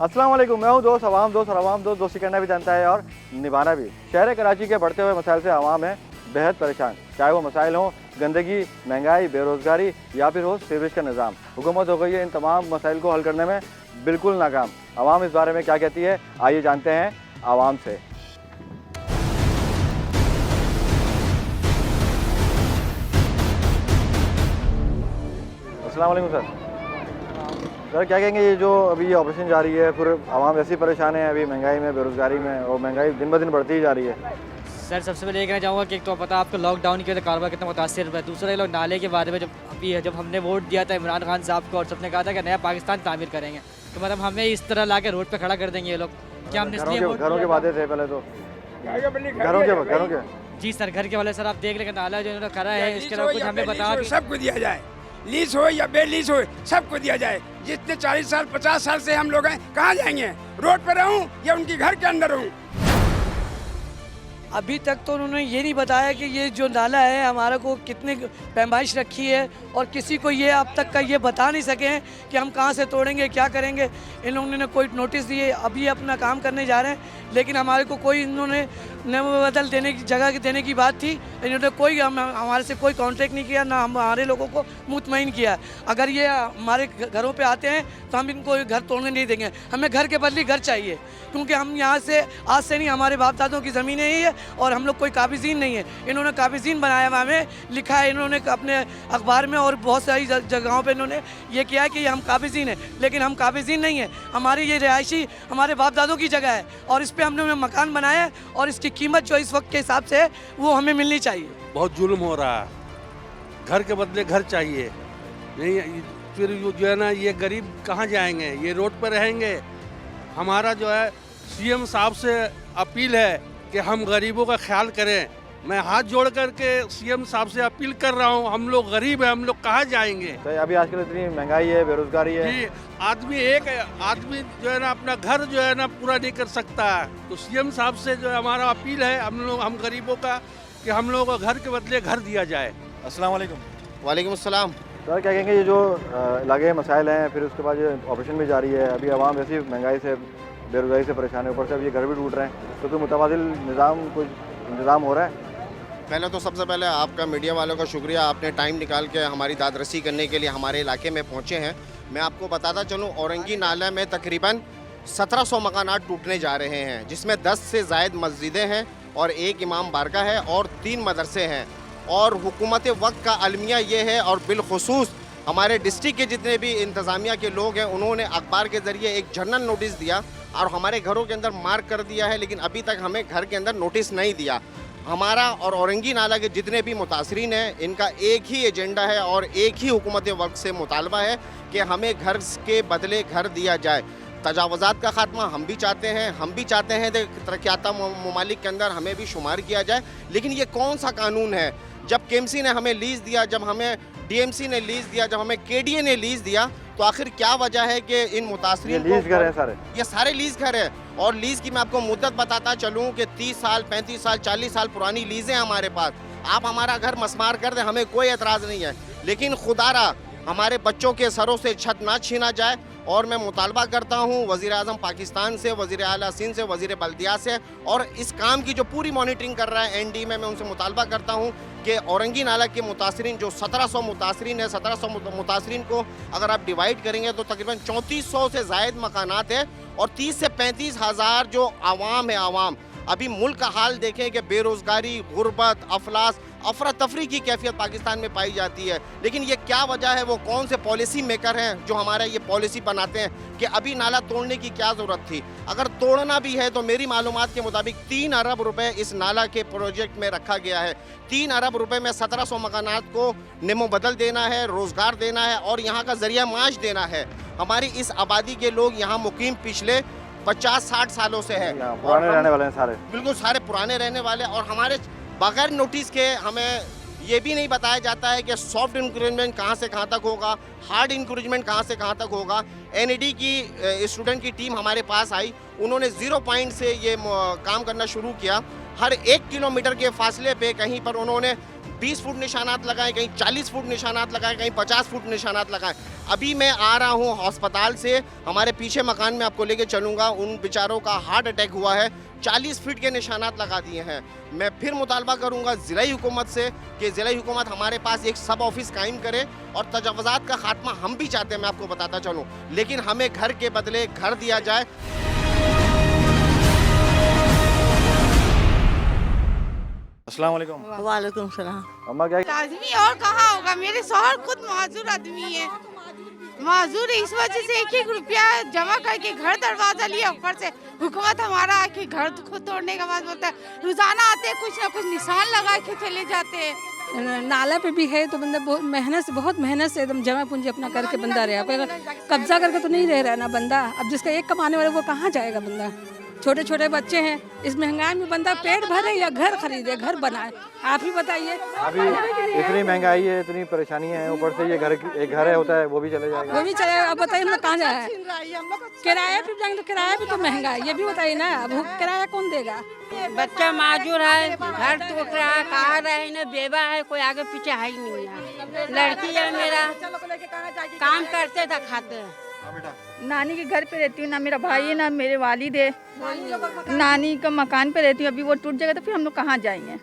अस्सलाम वालेकुम, मैं हूं दोस्त अवाम दोस्त और अवाम दोस्त दोस्ती करना भी जानता है और निभाना भी। शहर कराची के बढ़ते हुए मसाइल से आवाम है बेहद परेशान, चाहे वो मसाइल हों गंदगी, महंगाई, बेरोज़गारी या फिर हो सीवरेज का निज़ाम। हुकूमत हो गई है इन तमाम मसाइल को हल करने में बिल्कुल नाकाम। आवाम इस बारे में क्या कहती है, आइए जानते हैं आवाम से। अस्सलाम वालेकुम सर। सर क्या कहेंगे, ये जो अभी ये ऑपरेशन जारी है, फिर आवाम ऐसी परेशान है अभी महंगाई में, बेरोज़गारी में, और महंगाई दिन ब दिन बढ़ती ही जा रही है। सर सबसे पहले ये कहना चाहूँगा कि एक तो पता आपको लॉकडाउन की वजह से कारोबार कितना मुतासर हुआ है। दूसरा ये लोग नाले के बारे में जब हमने वोट दिया था इमरान खान साहब को और सबने कहा था कि नया पाकिस्तान तामीर करेंगे, तो मतलब हमें इस तरह ला के रोड पर खड़ा कर देंगे ये लोग। क्या हमने घरों के वादे थे पहले तो, घरों के जी सर, घर के वाले सर आप देख लेंगे नाला जो इन्होंने करा है, इसके अलावा कुछ हमें बता सबको दिया जाए, लीज हो या बेलीज हो सबको दिया जाए। जितने 40 साल 50 साल से हम लोग हैं, कहाँ जाएंगे? रोड पर रहूं या उनकी घर के अंदर रहूं? अभी तक तो उन्होंने ये नहीं बताया कि ये जो नाला है हमारा को कितने पैमाइश रखी है, और किसी को ये अब तक का ये बता नहीं सके हैं कि हम कहाँ से तोड़ेंगे, क्या करेंगे। इन लोगों ने कोई नोटिस दिए, अभी अपना काम करने जा रहे हैं, लेकिन हमारे को कोई इन्होंने न बदल देने की जगह देने की बात थी, इन्होंने कोई हमारे से कोई कॉन्ट्रैक्ट नहीं किया, ना हमारे लोगों को मुतमईन किया। अगर ये हमारे घरों पे आते हैं तो हम इनको घर तोड़ने नहीं देंगे, हमें घर के बदले घर चाहिए, क्योंकि हम यहाँ से आज से नहीं, हमारे बाप दादों की ज़मीनें ही है और हम लोग कोई काबिज़ीन नहीं है। इन्होंने काबिज़ीन बनाया हुआ हमें, लिखा है इन्होंने अपने अखबार में और बहुत सारी जगहों पे इन्होंने ये किया है कि हम काबिज़ीन हैं, लेकिन हम काबिज़ीन नहीं है। हमारी ये रिहायशी हमारे बाप दादों की जगह है और इस पर हमने मकान बनाया है और इसकी कीमत जो इस वक्त के हिसाब से है वो हमें मिलनी चाहिए। बहुत जुल्म हो रहा है, घर के बदले घर चाहिए। नहीं फिर जो है ना, ये गरीब कहाँ जाएंगे, ये रोड पर रहेंगे। हमारा जो है सीएम साहब से अपील है कि हम गरीबों का ख्याल करें। मैं हाथ जोड़ करके सीएम साहब से अपील कर रहा हूँ, हम लोग गरीब हैं, हम लोग कहाँ जाएंगे। तो अभी आजकल इतनी महंगाई है, बेरोजगारी है जी, आदमी जो है ना अपना घर जो है ना पूरा नहीं कर सकता है। तो सीएम साहब से जो है हमारा अपील है हम गरीबों का, कि हम लोगों को घर के बदले घर दिया जाए। अस्सलाम वालेकुम। वालेकुम अस्सलाम। सर क्या कहेंगे, ये जो लगे मसाइल हैं, फिर उसके बाद ये ऑपरेशन भी जारी है, अभी आवाम वैसी महंगाई से बेरोजगारी से परेशान है, ऊपर से अब ये घर भी टूट रहे हैं, तो कोई मुतबादिल निज़ाम कुछ इंतज़ाम हो रहा है? पहले तो सबसे पहले आपका मीडिया वालों का शुक्रिया, आपने टाइम निकाल के हमारी दादरसी करने के लिए हमारे इलाके में पहुंचे हैं। मैं आपको बताता चलूं, औरंगी नाला में तकरीबन 1700 मकानात टूटने जा रहे हैं, जिसमें 10 से ज़ायद मस्जिदें हैं और 1 इमाम बारगाह है और 3 मदरसे हैं। और हुकूमत वक्त का अलमिया ये है, और बिलखुसूस हमारे डिस्ट्रिक्ट के जितने भी इंतज़ामिया के लोग हैं, उन्होंने अखबार के ज़रिए एक जनरल नोटिस दिया और हमारे घरों के अंदर मार्क कर दिया है, लेकिन अभी तक हमें घर के अंदर नोटिस नहीं दिया। हमारा और औरंगी नाला के जितने भी मुतासरीन हैं, इनका एक ही एजेंडा है और एक ही हुकूमत वक्त से मुतालबा है कि हमें घर के बदले घर दिया जाए। तजावुज़ात का खात्मा हम भी चाहते हैं कि तरक्याता ममालिक के अंदर हमें भी शुमार किया जाए, लेकिन ये कौन सा कानून है? जब केएमसी ने हमें लीज़ दिया, जब हमें डीएमसी ने लीज़ दिया, जब हमें केडीए ने लीज़ दिया, तो आखिर क्या वजह है कि इन मुतासरीन लीज़ घर है सारे? ये सारे लीज़ घर है। और लीज़ की मैं आपको मुद्दत बताता चलूँ कि 30 साल 35 साल 40 साल पुरानी लीज़ें हमारे पास। आप हमारा घर मसमार कर दें, हमें कोई एतराज़ नहीं है, लेकिन खुदारा हमारे बच्चों के सरों से छत ना छीना जाए। और मैं मुतालबा करता हूँ वज़ीर-ए-आज़म पाकिस्तान से, वज़ीर-ए-आला सिंध से, वज़ीर बल्दिया से, और इस काम की जो पूरी मॉनिटरिंग कर रहा है एनडी में, मैं उनसे मुतालबा करता हूँ कि औरंगी नाला के मुतासरीन जो 1700 मुतासरीन है, 1700 मुतासरीन को अगर आप डिवाइड करेंगे तो तकरीबन 3400 से ज़ायद मकानात है और 30 से 35 हज़ार जो आवाम है। आवाम अभी मुल्क का हाल देखें कि बेरोज़गारी, गुर्बत, अफलास, अफरा तफरी की कैफियत पाकिस्तान में पाई जाती है। लेकिन ये क्या वजह है? वो कौन से पॉलिसी मेकर हैं जो हमारा ये पॉलिसी बनाते हैं कि अभी नाला तोड़ने की क्या ज़रूरत थी? अगर तोड़ना भी है तो मेरी मालूमात के मुताबिक 3 अरब रुपए इस नाला के प्रोजेक्ट में रखा गया है। 3 अरब रुपए में 1700 मकानात को नमो बदल देना है, रोज़गार देना है और यहाँ का ज़रिया माश देना है। हमारी इस आबादी के लोग यहाँ मुकीम पिछले 50-60 सालों से है, पुराने रहने वाले हैं सारे, बिल्कुल सारे पुराने रहने वाले। और हमारे बगैर नोटिस के हमें ये भी नहीं बताया जाता है कि सॉफ्ट इंक्रेजमेंट कहाँ से कहाँ तक होगा, हार्ड इंक्रेजमेंट कहाँ से कहाँ तक होगा। एनईडी की स्टूडेंट की टीम हमारे पास आई, उन्होंने 0 पॉइंट से ये काम करना शुरू किया, हर 1 किलोमीटर के फासले पे कहीं पर उन्होंने 20 फुट निशानात लगाए, कहीं 40 फुट निशानात लगाए, कहीं 50 फुट निशानात लगाए। अभी मैं आ रहा हूँ अस्पताल से, हमारे पीछे मकान में आपको लेके चलूँगा, उन बेचारों का हार्ट अटैक हुआ है, 40 फीट के निशानात लगा दिए हैं। मैं फिर मुतालबा करूँगा ज़िला हुकूमत से कि ज़िला हुकूमत हमारे पास एक सब ऑफिस कायम करे, और तजावुज़ात का खात्मा हम भी चाहते हैं, मैं आपको बताता चलूँ, लेकिन हमें घर के बदले घर दिया जाए। अस्सलाम वालेकुम। वालेकुम सलाम। अम्मा क्या आदमी और कहाँ होगा, मेरे शौहर खुद माजूर आदमी है, माजूर है, इस वजह से 1-1 रुपया जमा करके घर दरवाजा लिया, ऊपर से हुकूमत हमारा आके घर खुद तोड़ने के बाद बोलता है, रोजाना आते हैं कुछ ना कुछ निशान लगा के चले जाते हैं। नाला पे भी है तो बंदा बहुत मेहनत से एकदम जमा पूंजी अपना करके बंदा रहा, पर कब्जा करके तो नहीं रह रहा ना बंदा। अब जिसका एक कमाने वाला वो कहाँ जाएगा बंदा, छोटे छोटे बच्चे हैं, इस महंगाई में बंदा पेट भरे या घर खरीदे, घर बनाए, आप ही बताइए। अभी इतनी महंगाई है, इतनी परेशानियां हैं, ऊपर से ये एक घर है होता है वो भी चले जाएगा, वो भी चलेगा। अब बताइए हम लोग कहाँ जाए, किराया पे जाएंगे तो किराया भी तो महंगा है, ये भी बताइए ना, अब किराया कौन देगा। बच्चा माजूर है, घर टूट रहा है, कहा रहे ना, बेवा है, कोई आगे पीछे है ही नहीं है। लड़की है मेरा, काम करते था, खाते हैं। नानी के घर पे रहती हूँ, ना मेरा भाई है ना मेरे वालिद है, नानी का मकान पे रहती हूँ। अभी वो टूट जाएगा तो फिर हम लोग कहाँ जाएंगे,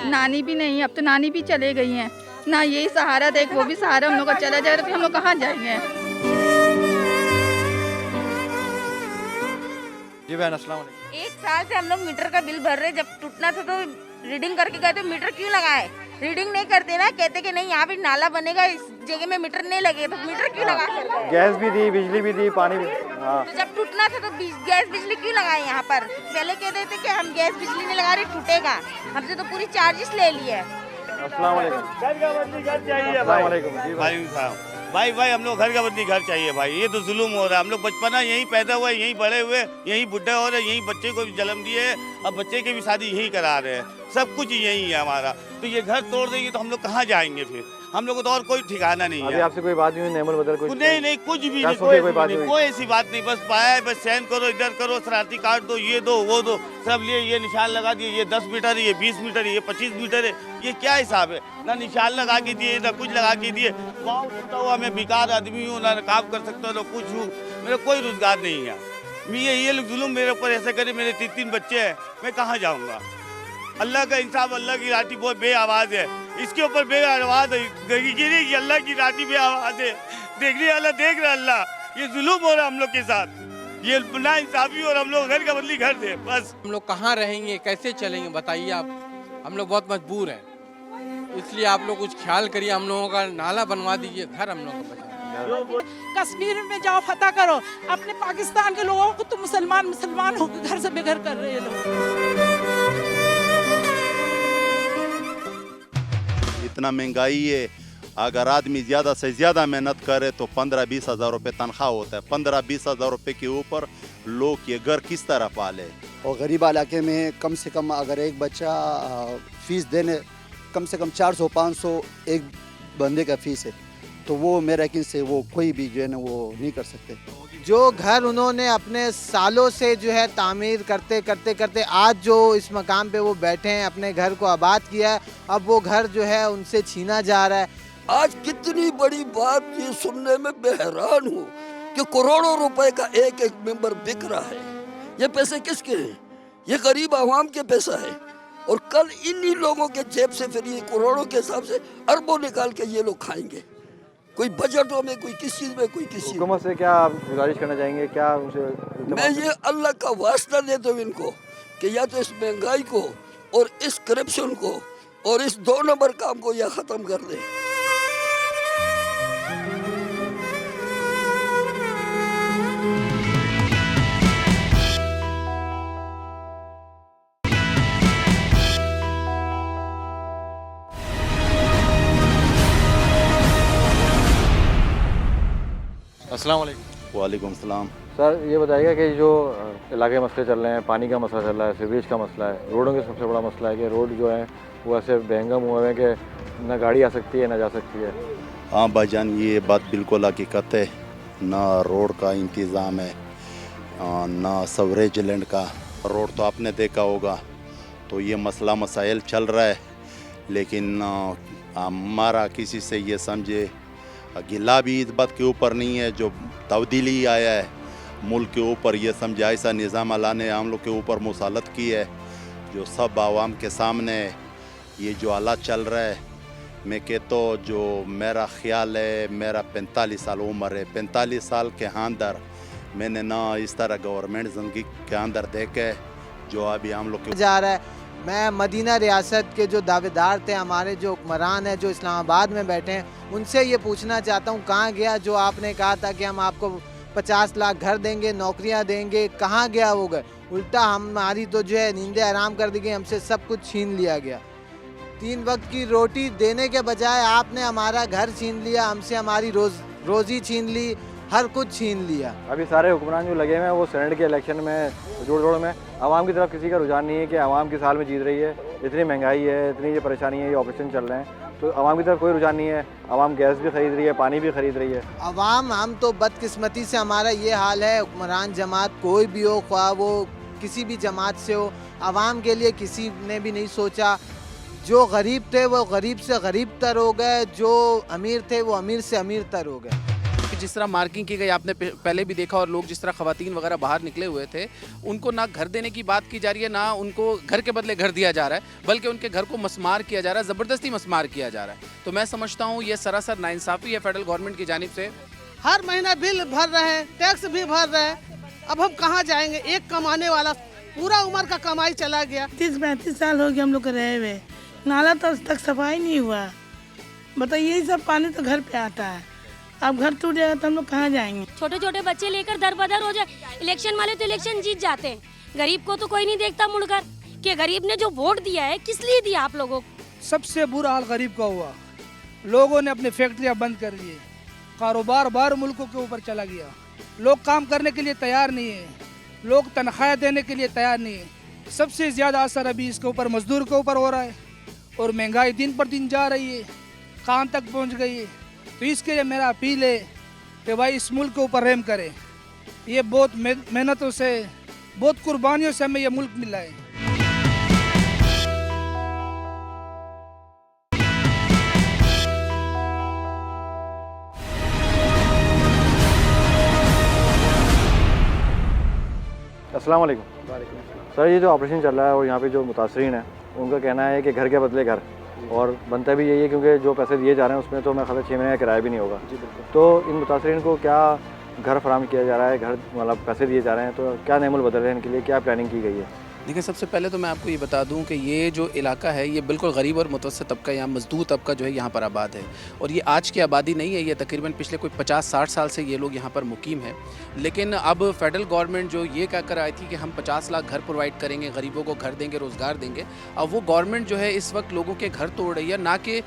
नानी भी नहीं, अब तो नानी भी चले गई हैं ना, यही सहारा देख, वो भी सहारा हम लोग का चला जाएगा तो फिर हम लोग कहाँ जाएंगे। जी बहन अस्सलाम वालेकुम। 1 साल से हम लोग मीटर का बिल भर रहे, जब टूटना था तो रीडिंग करके गए तो मीटर क्यों लगाए, रीडिंग नहीं करते ना, कहते कि नहीं यहाँ पे नाला बनेगा, इस जगह में मीटर नहीं लगे, तो मीटर क्यों लगा कर, गैस भी दी, बिजली भी दी, पानी भी। हाँ। तो जब टूटना था तो गैस बिजली क्यों लगाए यहाँ पर, पहले कहते थे कि हम गैस बिजली नहीं लगा रहे, टूटेगा, हमसे तो पूरी चार्जेस ले लिए। अस्सलाम वालेकुम। अस्सलाम वालेकुम। जी भाई भाई हम लोग घर का बदली घर चाहिए भाई, ये तो जुल्म हो रहा है। हम लोग बचपना यहीं पैदा हुए, यहीं बड़े हुए, यहीं बुढ़े हो रहे, यहीं बच्चे को भी जन्म दिए, अब बच्चे की भी शादी यहीं करा रहे हैं, सब कुछ यहीं है हमारा। तो ये घर तोड़ देंगे तो हम लोग कहाँ जाएंगे फिर, हम लोग को तो और कोई ठिकाना नहीं है। आपसे कोई बात नहीं, नेमल बदल कुछ नहीं कुछ भी नहीं, कोई ऐसी बात नहीं, बस पाया है, बस सहन करो, इधर करो, शरारती काट दो, ये दो वो दो, सब लिए ये निशान लगा दिए, ये 10 मीटर है, ये 20 मीटर है, ये 25 मीटर है, ये क्या हिसाब है, ना निशान लगा के दिए, ना कुछ लगा के दिए। गाँव सुनता हुआ मैं बेकार आदमी हूँ, ना काम कर सकता हूँ, ना कुछ हूँ, मेरा कोई रोजगार नहीं है। ये लोग जुल्म मेरे ऊपर ऐसे करे, मेरे 3 बच्चे हैं, मैं कहाँ जाऊँगा। अल्लाह का इंसाफ, अल्लाह की राती बहुत बे आवाज़ है, इसके ऊपर बे आवाज़ गिरेगी, अल्लाह की राती बे आवाज़ है, देखने वाला देख रहा अल्लाह, ये जुल्म हो रहा हम लोग के साथ, ये ना इंसाफी, और हम लोग घर का बदली घर दे बस। हम लोग कहाँ रहेंगे, कैसे चलेंगे बताइए आप, हम लोग बहुत मजबूर हैं, इसलिए आप लोग कुछ ख्याल करिए, हम लोगों का नाला बनवा दीजिए, घर हम लोग को बचा। कश्मीर में जाओ फतह करो, अपने पाकिस्तान के लोगों को तो मुसलमान होकर घर से बेघर कर रहे हैं लोग। इतना महंगाई है, अगर आदमी ज़्यादा से ज़्यादा मेहनत करे तो 15-20 हज़ार रुपये तनख्वाह होता है, 15-20 हज़ार रुपये के ऊपर लोग ये घर किस तरह पाले। और गरीब इलाके में कम से कम अगर एक बच्चा फीस देने कम से कम 400-500 एक बंदे का फीस है, तो वो मेरे यकीन से वो कोई भी जो है ना वो नहीं कर सकते। जो घर उन्होंने अपने सालों से जो है तामीर करते आज जो इस मकाम पे वो बैठे हैं, अपने घर को आबाद किया है, अब वो घर जो है उनसे छीना जा रहा है। आज कितनी बड़ी बात ये सुनने में बेहरान हूँ कि करोड़ों रुपए का एक मेंबर बिक रहा है। ये पैसे किसके हैं? ये गरीब आवाम के पैसा है, और कल इन्हीं लोगों के जेब से फिर ये करोड़ों के हिसाब से अरबों निकाल के ये लोग खाएंगे। कोई बजटों में, कोई किस चीज़ में, कोई किस चीज़। हुकूमत से क्या आप गुजारिश करना चाहेंगे, क्या उनसे? मैं ये अल्लाह का वास्ता देता हूँ इनको कि या तो इस महंगाई को और इस करप्शन को और इस 2 नंबर काम को या ख़त्म कर दें। अस्सलाम वालेकुम। वालेकुम सलाम। सर ये बताइएगा कि जो इलाके मसले चल रहे हैं, पानी का मसला चल रहा है, सीवरेज का मसला है, रोडों का सबसे बड़ा मसला है कि रोड जो है वो ऐसे बेहंगम हुए हैं कि ना गाड़ी आ सकती है ना जा सकती है। हाँ भाईजान, ये बात बिल्कुल हकीकत है, ना रोड का इंतज़ाम है, ना सीवरेज लैंड का, रोड तो आपने देखा होगा। तो ये मसला मसाइल चल रहा है, लेकिन हमारा किसी से ये समझे गिला भी इस बात के ऊपर नहीं है। जो तब्दीली आया है मुल्क के ऊपर, ये समझे ऐसा निज़ाम अल्लाह ने हम लोग के ऊपर मुसालत की है जो सब आवाम के सामने ये जो हालात चल रहा है। मैं कहता हूँ जो मेरा ख्याल है, मेरा 45 साल उम्र है, 45 साल के अंदर मैंने ना इस तरह गवर्नमेंट ज़िंदगी के अंदर देखे जो अभी हम लोग जा रहा है। मैं मदीना रियासत के जो दावेदार थे, हमारे जो हुक्मरान हैं जो इस्लामाबाद में बैठे हैं, उनसे ये पूछना चाहता हूँ कहाँ गया जो आपने कहा था कि हम आपको 50 लाख घर देंगे, नौकरियाँ देंगे, कहाँ गया वो घर? उल्टा हमारी तो जो है नींदें आराम कर दी गई, हमसे सब कुछ छीन लिया गया। 3 वक्त की रोटी देने के बजाय आपने हमारा घर छीन लिया, हमसे हमारी रोज़ी छीन ली, हर कुछ छीन लिया। अभी सारे हुक्मरान जो लगे हुए हैं वो सेनेट के इलेक्शन में जोड़ में आवाम की तरफ किसी का रुझान नहीं है कि आवाम किस हाल में जीत रही है। इतनी महंगाई है, इतनी ये परेशानी है, ये ऑपरेशन चल रहे हैं, तो आवाम की तरफ कोई रुझान नहीं है। आवाम गैस भी खरीद रही है, पानी भी खरीद रही है। आवाम, हम तो बदकिस्मती से हमारा ये हाल है, हुक्मरान जमात कोई भी हो, ख्वाह वो किसी भी जमात से हो, आवाम के लिए किसी ने भी नहीं सोचा। जो गरीब थे वो गरीब से गरीब तर हो गए, जो अमीर थे वो अमीर से अमीर तर हो गए। जिस तरह मार्किंग की गई आपने पहले भी देखा, और लोग जिस तरह खवातीन वगैरह बाहर निकले हुए थे, उनको ना घर देने की बात की जा रही है, ना उनको घर के बदले घर दिया जा रहा है, बल्कि उनके घर को मस्मार किया जा रहा है, ज़बरदस्ती मस्मार किया जा रहा है। तो मैं समझता हूँ ये सरासर नाइंसाफ़ी है फेडरल गवर्नमेंट की जानिब से। हर महीना बिल भर रहे हैं, टैक्स भी भर रहे हैं, अब हम कहाँ जाएंगे? एक कमाने वाला पूरा उम्र का कमाई चला गया। 30-35 साल हो गए हम लोग रहे हुए, नाला तो आज तक सफाई नहीं हुआ। बताइए, यही सब पानी तो घर पे आता है, अब घर टूट जाएगा तो हम लोग कहाँ जाएंगे? छोटे छोटे बच्चे लेकर दर बदर हो जाए। इलेक्शन वाले तो इलेक्शन जीत जाते हैं, गरीब को तो कोई नहीं देखता मुड़कर कि गरीब ने जो वोट दिया है किस लिए दिया आप लोगों को। सबसे बुरा हाल गरीब का हुआ। लोगों ने अपनी फैक्ट्रियां बंद कर दी, कारोबार बाहर मुल्कों के ऊपर चला गया, लोग काम करने के लिए तैयार नहीं है, लोग तनख्वाह देने के लिए तैयार नहीं है। सबसे ज़्यादा असर अभी इसके ऊपर मजदूर के ऊपर हो रहा है, और महंगाई दिन पर दिन जा रही है, कहाँ तक पहुँच गई है। तो इसके लिए मेरा अपील है कि भाई इस मुल्क के ऊपर रहम करें। ये बहुत मेहनतों से, बहुत कुर्बानियों से हमें ये मुल्क मिला है। अस्सलाम वालेकुम सर, ये जो ऑपरेशन चल रहा है और यहाँ पे जो मुतासरीन है उनका कहना है कि घर के बदले घर, और बनता भी यही है क्योंकि जो पैसे दिए जा रहे हैं उसमें तो मैं ख्याल 6 महीने का किराया भी नहीं होगा। तो इन मुतासरीन को क्या घर फराहम किया जा रहा है, घर मतलब पैसे दिए जा रहे हैं, तो क्या नेमुल बदल रहे हैं, इनके लिए क्या प्लानिंग की गई है? देखिए, सबसे पहले तो मैं आपको ये बता दूं कि ये जो इलाका है ये बिल्कुल गरीब और मुतवस्सित तबका, यहाँ मजदूर तबका जो है यहाँ पर आबाद है, और ये आज की आबादी नहीं है, ये तकरीबन पिछले कोई 50-60 साल से ये लोग यहाँ पर मुकीम है। लेकिन अब फेडरल गवर्नमेंट जो ये कह कर आई थी कि हम 50 लाख घर प्रोवाइड करेंगे, गरीबों को घर देंगे, रोज़गार देंगे, अब वो गवर्नमेंट जो है इस वक्त लोगों के घर तोड़ रही है, ना कि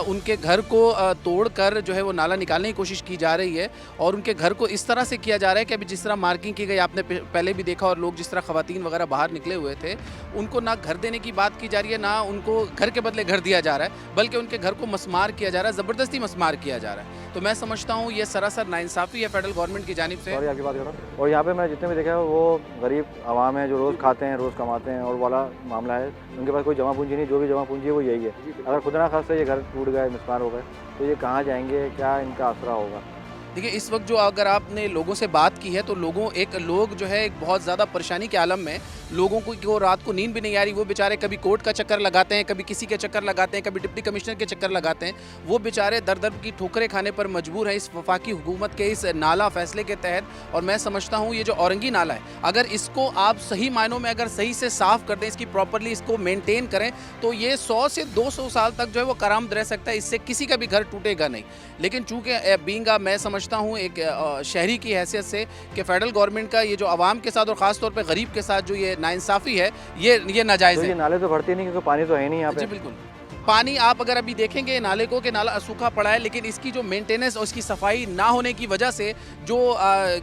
उनके घर को तोड़ कर जो है वो नाला निकालने की कोशिश की जा रही है, और उनके घर को इस तरह से किया जा रहा है कि अभी जिस तरह मार्किंग की गई आपने पहले भी देखा, और लोग जिस तरह खवातीन वगैरह बाहर निकले हुए थे, उनको ना घर देने की बात की जा रही है, ना उनको घर के बदले घर दिया जा रहा है, बल्कि उनके घर को मस्मार किया जा रहा है, ज़बरदस्ती मस्मार किया जा रहा है। तो मैं समझता हूँ ये सरासर नाइंसाफ़ी है फेडरल गवर्नमेंट की जानिब से। और आपकी बात कर रहा हूँ, और यहाँ पे मैं जितने भी देखा है वो गरीब आवाम है जो रोज़ खाते हैं, रोज़ कमाते हैं, और वाला मामला है, उनके पास कोई जमा पूंजी नहीं, जो भी जमा पूंजी है वो यही है। अगर खुदा ना खास्ता ये घर टूट गए, मिसमार हो गए, तो ये कहाँ जाएंगे, क्या इनका आसरा होगा? देखिए, इस वक्त जो अगर आपने लोगों से बात की है तो लोग जो है एक बहुत ज़्यादा परेशानी के आलम में, लोगों को रात को नींद भी नहीं आ रही, वो बेचारे कभी कोर्ट का चक्कर लगाते हैं, कभी किसी के चक्कर लगाते हैं, कभी डिप्टी कमिश्नर के चक्कर लगाते हैं, वो बेचारे दर दर की ठोकरें खाने पर मजबूर हैं इस वफाकी हुकूमत के इस नाला फैसले के तहत। और मैं समझता हूँ ये जो औरंगी नाला है, अगर इसको आप सही मायनों में अगर सही से साफ़ कर दें, इसकी प्रॉपरली इसको मेनटेन करें, तो ये 100 से 200 साल तक जो है वो करामद रह सकता है, इससे किसी का भी घर टूटेगा नहीं। लेकिन चूँकि बींगा मैं समझता हूँ एक शहरी की हैसियत से कि फेडरल गवर्नमेंट का ये जो आवाम के साथ और ख़ास तौर पे गरीब के साथ जो ये नाइंसाफ़ी है, ये नाजायज़ है। ये नाले तो भरते नहीं क्योंकि पानी तो है नहीं यहाँ पे। जी बिल्कुल। पानी आप अगर अभी देखेंगे नाले को कि नाला सूखा पड़ा है, लेकिन इसकी जो मेंटेनेंस और इसकी सफाई ना होने की वजह से जो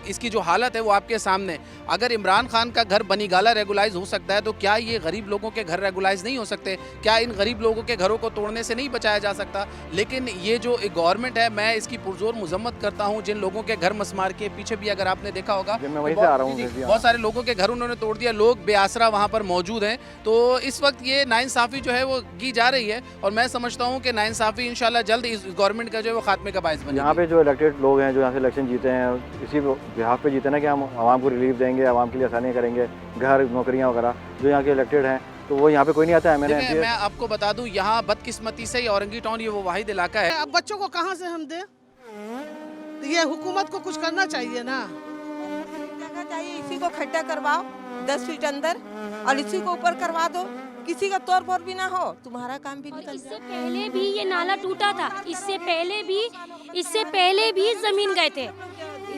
इसकी जो हालत है वो आपके सामने। अगर इमरान खान का घर बनीगाला रेगुलाइज हो सकता है तो क्या ये गरीब लोगों के घर रेगुलाइज नहीं हो सकते? क्या इन गरीब लोगों के घरों को तोड़ने से नहीं बचाया जा सकता? लेकिन ये जो गवर्नमेंट है, मैं इसकी पुरजोर मजम्मत करता हूँ। जिन लोगों के घर मसमार के पीछे भी अगर आपने देखा होगा बहुत सारे लोगों के घर उन्होंने तोड़ दिया, लोग बेआसरा वहाँ पर मौजूद हैं। तो इस वक्त ये नाइंसाफ़ी जो है वो की जा रही है और मैं समझता हूँ कि नाइंसाफ़ी इंशाल्लाह जल्द इस गवर्नमेंट का जो है वो खात्मे का बायस बनेगी। यहाँ पे जो इलेक्टेड लोग हैं जो यहाँ से इलेक्शन जीते हैं, इसी बिहाफ पे जीते ना कि हम आवाम को रिलीफ देंगे, आवाम के लिए आसानियाँ करेंगे, घर नौकरियाँ वगैरह। जो यहाँ के इलेक्टेड हैं तो वो यहाँ पे कोई नहीं आता है। मैं आपको बता दूँ, यहाँ बदकिस्मती से औरंगी टाउन ये वो वाहिद इलाका है। अब बच्चों को कहाँ से हम दें? तो ये हुकूमत को कुछ करना चाहिए ना। चाहिए इसी को खड्डा करवाओ 10 फीट अंदर और इसी को ऊपर करवा दो, किसी का तौर पर भी ना हो, तुम्हारा काम भी निकल। इससे पहले भी ये नाला टूटा था, इससे पहले भी जमीन गए थे।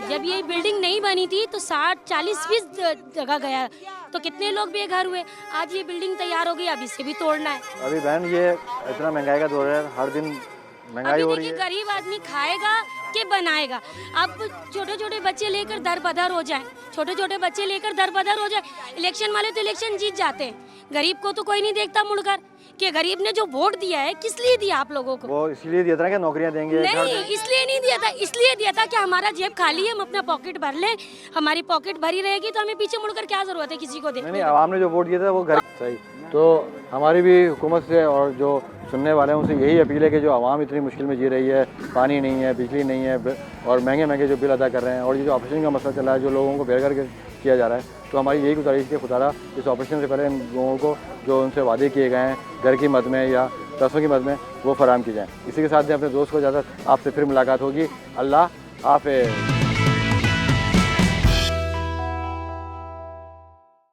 जब ये बिल्डिंग नहीं बनी थी तो 60-40% जगह गया, तो कितने लोग बेघर हुए। आज ये बिल्डिंग तैयार हो गई, अब इसे भी तोड़ना है। अभी बहन ये इतना महंगाई का दौर है, हर दिन महंगाई हो रही है। गरीब आदमी खाएगा के बनाएगा। अब छोटे छोटे बच्चे लेकर दर बदर हो जाए, इलेक्शन वाले तो इलेक्शन जीत जाते हैं, गरीब को तो कोई नहीं देखता मुड़कर कि गरीब ने जो वोट दिया है किस लिए दिया आप लोगों को? वो इसलिए दिया था कि नौकरियां देंगे। नहीं, इसलिए नहीं दिया था, इसलिए दिया था कि हमारा जेब खाली है, हम अपना पॉकेट भर लें, हमारी पॉकेट भरी रहेगी तो हमें पीछे मुड़कर क्या जरूरत है किसी को देखने। नहीं, आवाम ने जो वोट दिया था वो गरीब। सही। तो हमारी भी हुकूमत से और जो सुनने वाले हैं उनसे यही अपील है कि जो आवाम इतनी मुश्किल में जी रही है, पानी नहीं है, बिजली नहीं है और महंगे जो बिल अदा कर रहे हैं, और ये जो ऑपरेशन का मसला चल रहा है, जो लोगों को बेघर किया जा रहा है, तो हमारी यही गुजारिश है खुदारा इस ऑपरेशन से पहले इन लोगों को जो उनसे वादे किए गए हैं घर की मद में या पैसों की मद में वो फराहम की जाएँ। इसी के साथ में अपने दोस्त को इजाज़त, आपसे फिर मुलाकात होगी। अल्लाह हाफ़िज़।